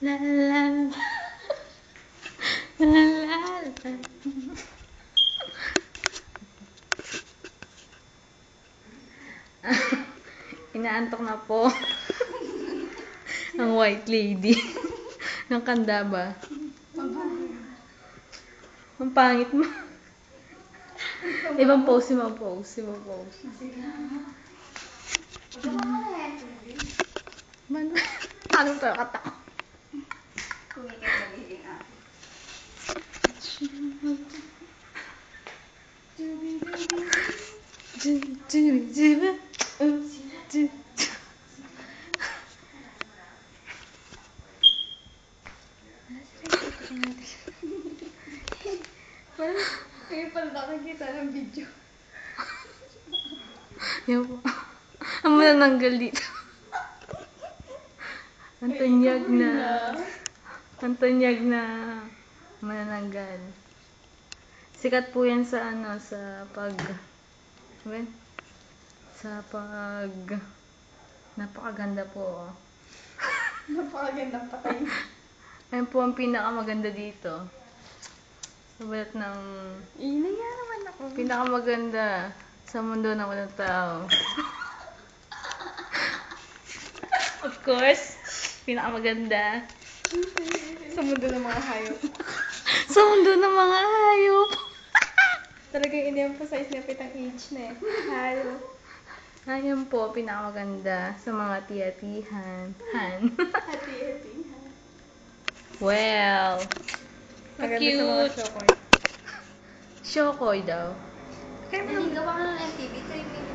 La la la la la. Inaantok na po ang white lady ng Kandaba. Ang pangit mo. Ibang pose, ibang pose, ibang pose. Anong pero kata ko? Ngayon pala nakakita ng video. Yan po. Ang manananggal dito. Ang tanyag na. Ang tanyag na. Manananggal. Sikat po yan sa ano, sa pag... Well, sa pag... Napakaganda po. Napakagandang patay. Ayun po ang pinakamaganda dito. Sa balat ng... Inaya naman ako. Pinakamaganda sa mundo ng walang tao. Of course, pinakamaganda Sa mundo ng mga hayop. sa mundo ng mga hayop. Talagang in-emphasize niya pitang age na eh. Hayop. Ayan po, pinakamaganda sa mga tiyatihan. Hati-hati. Well, Maganda sa mga cute. shokoy. Shokoy daw. Kaya mo gawa ka ng MTV, 3 minutes.